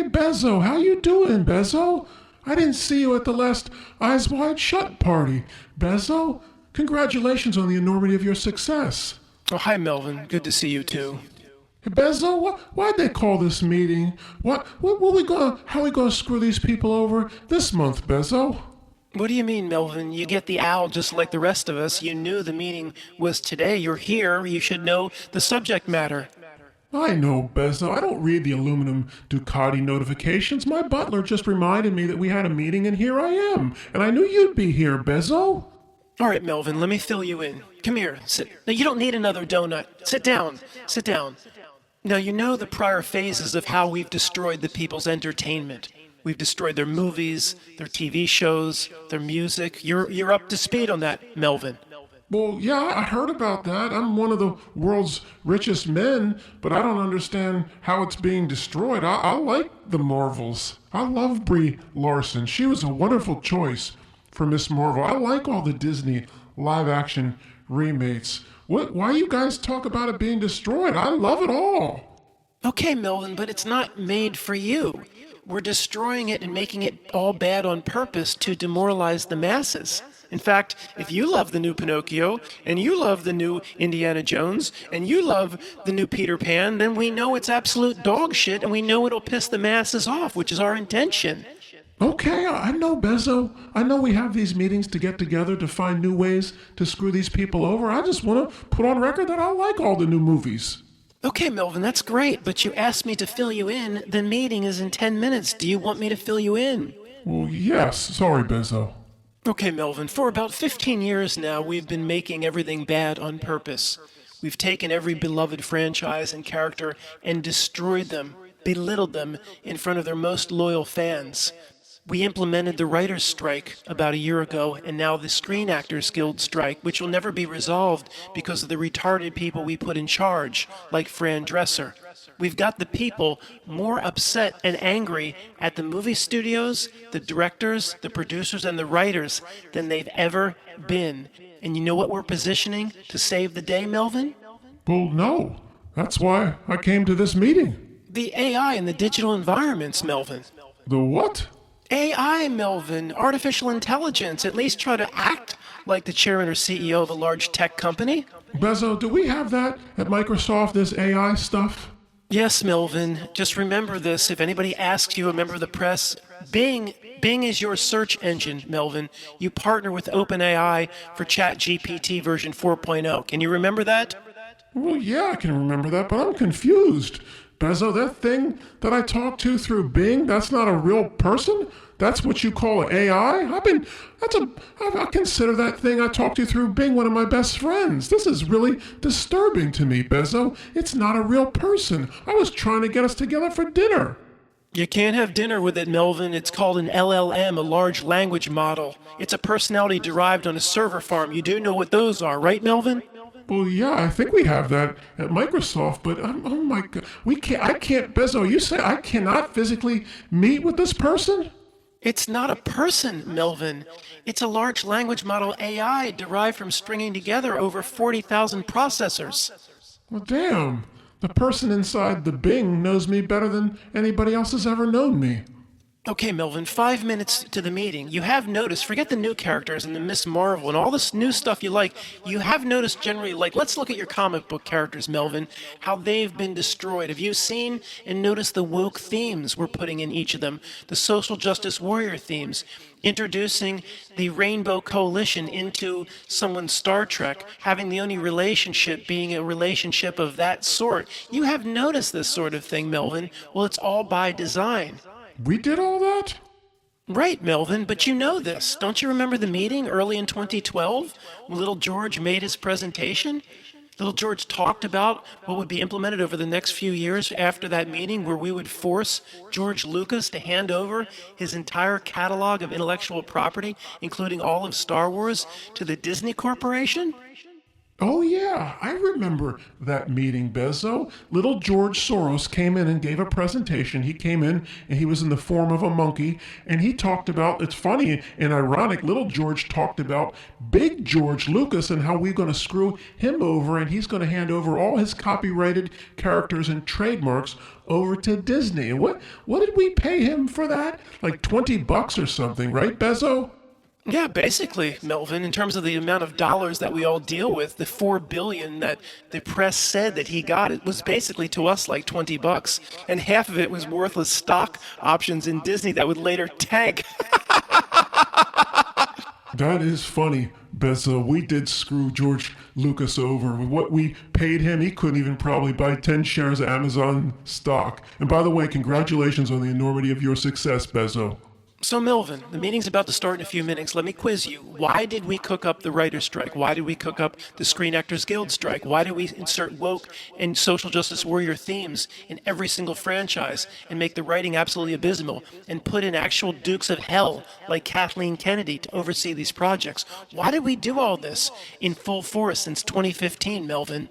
Bezo, how you doing, Bezo? I didn't see you at the last Eyes Wide Shut party. Bezo, congratulations on the enormity of your success. Oh, hi, Melvin. Good to see you, too. Hey, Bezo, why'd they call this meeting? How we gonna screw these people over this month, Bezo? What do you mean, Melvin? You get the owl just like the rest of us. You knew the meeting was today. You're here. You should know the subject matter. I know, Bezo. I don't read the Illuminum-Ducati notifications. My butler just reminded me that we had a meeting, and here I am. And I knew you'd be here, Bezo. All right, Melvin, let me fill you in. Come here. Sit. No, you don't need another donut. Sit down. Sit down. Now, you know the prior phases of how we've destroyed the people's entertainment. We've destroyed their movies, their TV shows, their music. You're up to speed on that, Melvin. Well, yeah, I heard about that. I'm one of the world's richest men, but I don't understand how it's being destroyed. I like the Marvels. I love Brie Larson. She was a wonderful choice for Miss Marvel. I like all the Disney live-action remakes. Why you guys talk about it being destroyed? I love it all. Okay, Melvin, but it's not made for you. We're destroying it and making it all bad on purpose to demoralize the masses. In fact, if you love the new Pinocchio, and you love the new Indiana Jones, and you love the new Peter Pan, then we know it's absolute dog shit, and we know it'll piss the masses off, which is our intention. Okay, I know, Bezo. I know we have these meetings to get together to find new ways to screw these people over. I just want to put on record that I like all the new movies. Okay, Melvin, that's great, but you asked me to fill you in. The meeting is in 10 minutes. Do you want me to fill you in? Well, yes. Sorry, Bezo. Okay, Melvin, for about 15 years now, we've been making everything bad on purpose. We've taken every beloved franchise and character and destroyed them, belittled them in front of their most loyal fans. We implemented the writer's strike about a year ago, and now the Screen Actors Guild strike, which will never be resolved because of the retarded people we put in charge, like Fran Dresser. We've got the people more upset and angry at the movie studios, the directors, the producers, and the writers than they've ever been. And you know what we're positioning to save the day, Melvin? Well, no. That's why I came to this meeting. The AI and the digital environments, Melvin. The what? AI, Melvin, artificial intelligence, at least try to act like the chairman or CEO of a large tech company. Bezo, do we have that at Microsoft, this AI stuff? Yes, Melvin. Just remember this. If anybody asks you, a member of the press, Bing is your search engine, Melvin. You partner with OpenAI for ChatGPT version 4.0. Can you remember that? Well, yeah, I can remember that, but I'm confused. Bezo, that thing that I talked to through Bing, that's not a real person? That's what you call AI? I consider that thing I talked to through Bing one of my best friends. This is really disturbing to me, Bezo. It's not a real person. I was trying to get us together for dinner. You can't have dinner with it, Melvin. It's called an LLM, a large language model. It's a personality derived on a server farm. You do know what those are, right, Melvin? Well, yeah, I think we have that at Microsoft, but oh my God, I can't, Bezo, you say I cannot physically meet with this person? It's not a person, Melvin. It's a large language model AI derived from stringing together over 40,000 processors. Well, damn. The person inside the Bing knows me better than anybody else has ever known me. Okay, Melvin, 5 minutes to the meeting. You have noticed, forget the new characters and the Miss Marvel and all this new stuff you like, you have noticed generally, like, let's look at your comic book characters, Melvin, how they've been destroyed. Have you seen and noticed the woke themes we're putting in each of them? The social justice warrior themes, introducing the Rainbow Coalition into someone's Star Trek, having the only relationship being a relationship of that sort. You have noticed this sort of thing, Melvin. Well, it's all by design. We did all that? Right, Melvin, but you know this. Don't you remember the meeting early in 2012 when Little George made his presentation? Little George talked about what would be implemented over the next few years after that meeting, where we would force George Lucas to hand over his entire catalog of intellectual property, including all of Star Wars, to the Disney Corporation? Oh, yeah, I remember that meeting, Bezo. Little George Soros came in and gave a presentation. He came in and he was in the form of a monkey, and he talked about, it's funny and ironic, little George talked about Big George Lucas and how we're going to screw him over, and he's going to hand over all his copyrighted characters and trademarks over to Disney. And what did we pay him for that? Like $20 or something, right, Bezo? Yeah, basically, Melvin, in terms of the amount of dollars that we all deal with, the 4 billion that the press said that he got, it was basically to us like $20, and half of it was worthless stock options in Disney that would later tank. That is funny, Bezo. We did screw George Lucas over. With what we paid him, he couldn't even probably buy 10 shares of Amazon stock. And by the way, congratulations on the enormity of your success, Bezo. So, Melvin, the meeting's about to start in a few minutes. Let me quiz you. Why did we cook up the writer's strike? Why did we cook up the Screen Actors Guild strike? Why did we insert woke and social justice warrior themes in every single franchise and make the writing absolutely abysmal and put in actual dukes of hell like Kathleen Kennedy to oversee these projects? Why did we do all this in full force since 2015, Melvin?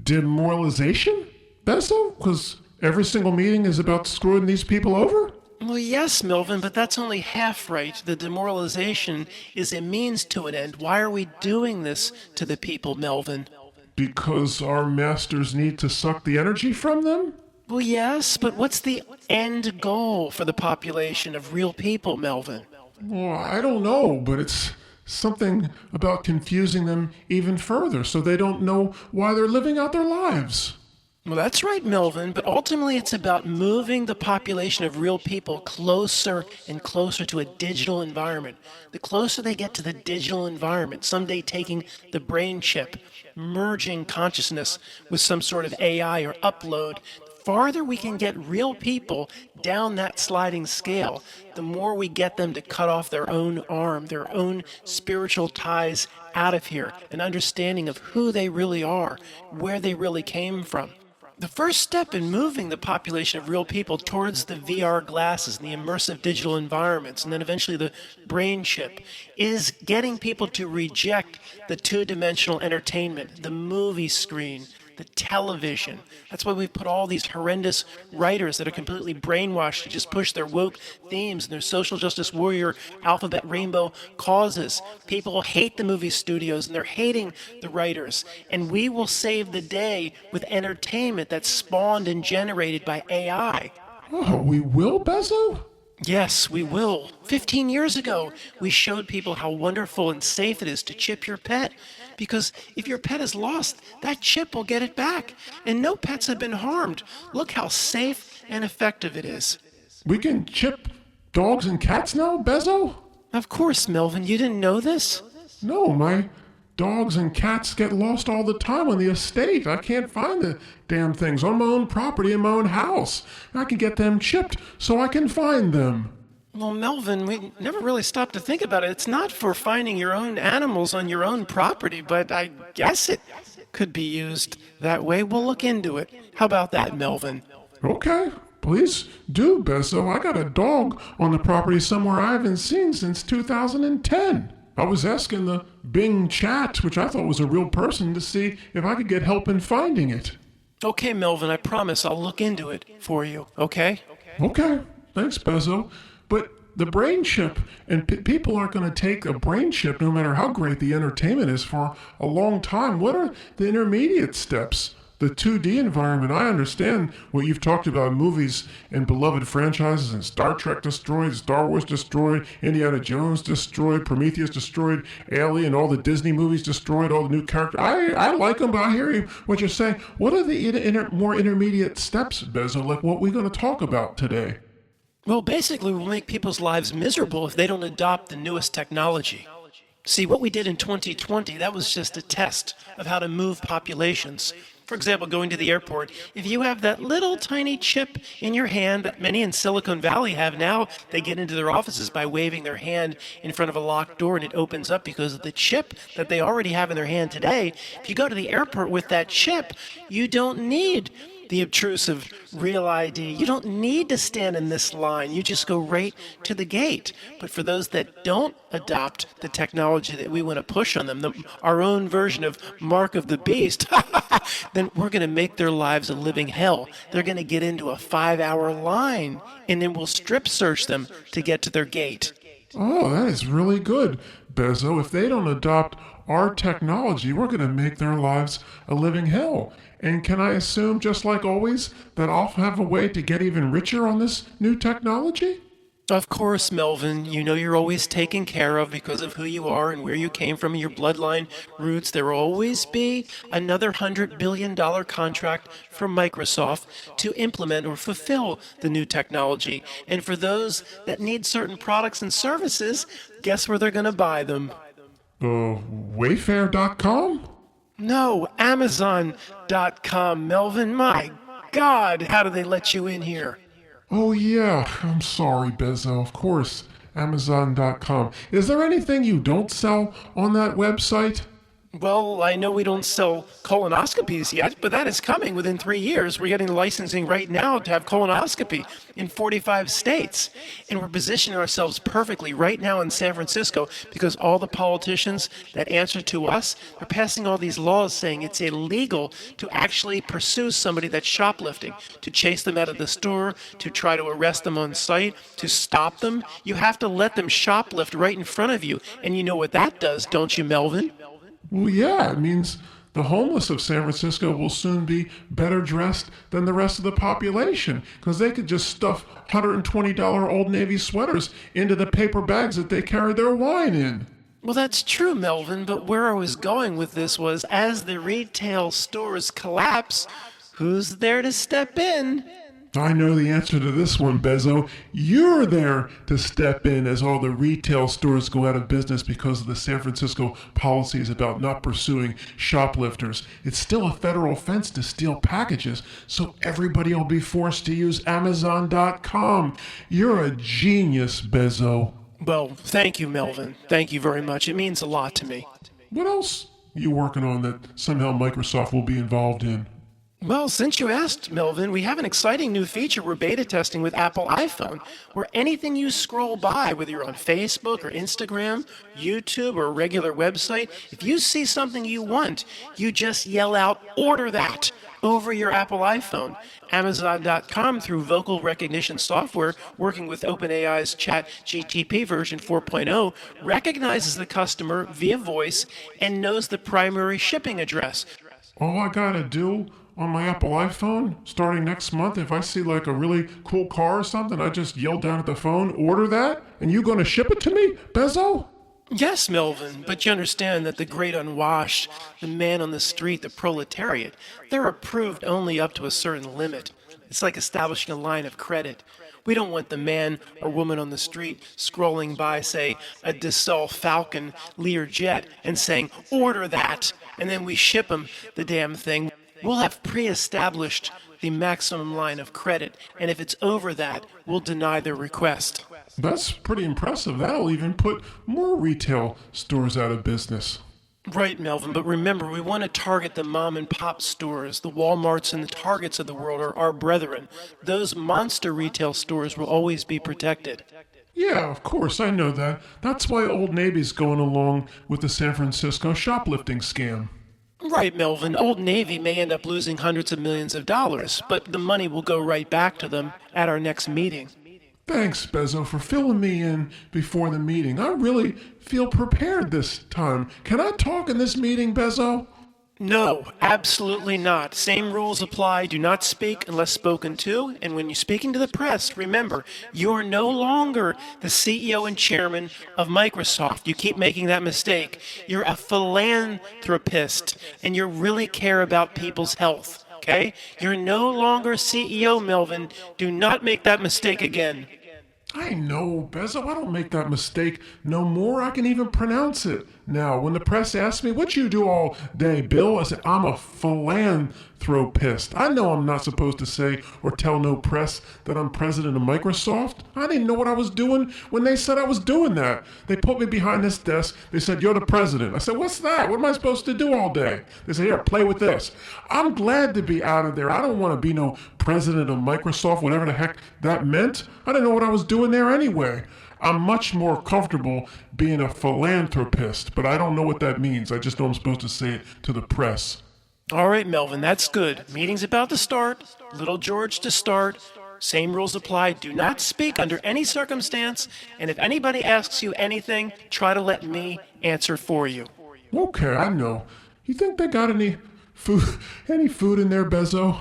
Demoralization, Bezo? Because every single meeting is about screwing these people over? Well, yes, Melvin, but that's only half right. The demoralization is a means to an end. Why are we doing this to the people, Melvin? Because our masters need to suck the energy from them? Well, yes, but what's the end goal for the population of real people, Melvin? Well, I don't know, but it's something about confusing them even further so they don't know why they're living out their lives. Well, that's right, Melvin, but ultimately it's about moving the population of real people closer and closer to a digital environment. The closer they get to the digital environment, someday taking the brain chip, merging consciousness with some sort of AI or upload, the farther we can get real people down that sliding scale, the more we get them to cut off their own arm, their own spiritual ties out of here, an understanding of who they really are, where they really came from. The first step in moving the population of real people towards the VR glasses and the immersive digital environments, and then eventually the brain chip, is getting people to reject the two-dimensional entertainment, the movie screen, the television. That's why we've put all these horrendous writers that are completely brainwashed to just push their woke themes and their social justice warrior alphabet rainbow causes. People hate the movie studios and they're hating the writers. And we will save the day with entertainment that's spawned and generated by AI. Oh, we will, Bezo? Yes, we will. 15 years ago, we showed people how wonderful and safe it is to chip your pet. Because if your pet is lost, that chip will get it back. And no pets have been harmed. Look how safe and effective it is. We can chip dogs and cats now, Bezo? Of course, Melvin. You didn't know this? No, my dogs and cats get lost all the time on the estate. I can't find the damn things on my own property in my own house. I can get them chipped so I can find them. Well, Melvin, we never really stopped to think about it. It's not for finding your own animals on your own property, but I guess it could be used that way. We'll look into it. How about that, Melvin? Okay, please do, Bezo. I got a dog on the property somewhere I haven't seen since 2010. I was asking the Bing chat, which I thought was a real person, to see if I could get help in finding it. Okay, Melvin, I promise I'll look into it for you, okay? Okay, thanks, Bezo. But the brain chip, and people aren't going to take a brain chip no matter how great the entertainment is for a long time. What are the intermediate steps? The 2D environment, I understand what you've talked about in movies and beloved franchises, and Star Trek destroyed, Star Wars destroyed, Indiana Jones destroyed, Prometheus destroyed, Alien, all the Disney movies destroyed, all the new characters. I like them, but I hear you, what you're saying. What are the more intermediate steps, Bezo, like what we're going to talk about today? Well, basically, we'll make people's lives miserable if they don't adopt the newest technology. See, what we did in 2020, that was just a test of how to move populations. For example, going to the airport, if you have that little tiny chip in your hand that many in Silicon Valley have now, they get into their offices by waving their hand in front of a locked door and it opens up because of the chip that they already have in their hand today. If you go to the airport with that chip, you don't need the obtrusive Real ID. You don't need to stand in this line. You just go right to the gate. But for those that don't adopt the technology that we want to push on them, our own version of Mark of the Beast, then we're going to make their lives a living hell. They're going to get into a 5-hour line, and then we'll strip search them to get to their gate. Oh, that is really good, Bezo. If they don't adopt our technology, we're going to make their lives a living hell. And can I assume, just like always, that I'll have a way to get even richer on this new technology? Of course, Melvin, you know you're always taken care of because of who you are and where you came from and your bloodline roots. There will always be another $100 billion contract from Microsoft to implement or fulfill the new technology. And for those that need certain products and services, guess where they're going to buy them? Wayfair.com? No, Amazon.com, Melvin. My God, how do they let you in here? Oh, yeah. I'm sorry, Bezo. Of course. Amazon.com. Is there anything you don't sell on that website? Well, I know we don't sell colonoscopies yet, but that is coming within 3 years. We're getting licensing right now to have colonoscopy in 45 states. And we're positioning ourselves perfectly right now in San Francisco because all the politicians that answer to us are passing all these laws saying it's illegal to actually pursue somebody that's shoplifting, to chase them out of the store, to try to arrest them on site, to stop them. You have to let them shoplift right in front of you. And you know what that does, don't you, Melvin? Well, yeah, it means the homeless of San Francisco will soon be better dressed than the rest of the population because they could just stuff $120 Old Navy sweaters into the paper bags that they carry their wine in. Well, that's true, Melvin, but where I was going with this was as the retail stores collapse, who's there to step in? I know the answer to this one, Bezo. You're there to step in as all the retail stores go out of business because of the San Francisco policies about not pursuing shoplifters. It's still a federal offense to steal packages, so everybody will be forced to use Amazon.com. You're a genius, Bezo. Well, thank you, Melvin. Thank you very much. It means a lot to me. What else are you working on that somehow Microsoft will be involved in? Well, since you asked, Melvin, we have an exciting new feature we're beta testing with Apple iPhone, where anything you scroll by, whether you're on Facebook or Instagram, YouTube, or a regular website, if you see something you want, you just yell out, "Order that!" over your Apple iPhone. Amazon.com, through vocal recognition software, working with OpenAI's ChatGPT version 4.0, recognizes the customer via voice and knows the primary shipping address. All I gotta do on my Apple iPhone, starting next month, if I see like a really cool car or something, I just yell down at the phone, "Order that," and you gonna ship it to me, Bezo? Yes, Melvin, but you understand that the great unwashed, the man on the street, the proletariat, they're approved only up to a certain limit. It's like establishing a line of credit. We don't want the man or woman on the street scrolling by, say, a Dassault Falcon Learjet and saying, "Order that," and then we ship them the damn thing. We'll have pre-established the maximum line of credit, and if it's over that, we'll deny their request. That's pretty impressive. That'll even put more retail stores out of business. Right, Melvin, but remember, we want to target the mom and pop stores. The Walmarts and the Targets of the world are our brethren. Those monster retail stores will always be protected. Yeah, of course, I know that. That's why Old Navy's going along with the San Francisco shoplifting scam. Right, Melvin. Old Navy may end up losing hundreds of millions of dollars, but the money will go right back to them at our next meeting. Thanks, Bezo, for filling me in before the meeting. I really feel prepared this time. Can I talk in this meeting, Bezo? No, absolutely not. Same rules apply. Do not speak unless spoken to. And when you're speaking to the press, remember, you're no longer the CEO and chairman of Microsoft. You keep making that mistake. You're a philanthropist, and you really care about people's health. Okay? You're no longer CEO, Melvin. Do not make that mistake again. I know, Bezo. I don't make that mistake no more. I can even pronounce it. Now, when the press asked me, what you do all day, Bill? I said, I'm a philanthropist. I know I'm not supposed to say or tell no press that I'm president of Microsoft. I didn't know what I was doing when they said I was doing that. They put me behind this desk. They said, you're the president. I said, what's that? What am I supposed to do all day? They said, here, play with this. I'm glad to be out of there. I don't want to be no president of Microsoft, whatever the heck that meant. I didn't know what I was doing there anyway. I'm much more comfortable being a philanthropist, but I don't know what that means. I just know I'm supposed to say it to the press. All right, Melvin, that's good. Meeting's about to start. Little George to start. Same rules apply. Do not speak under any circumstance. And if anybody asks you anything, try to let me answer for you. Okay, I know. You think they got any food in there, Bezo?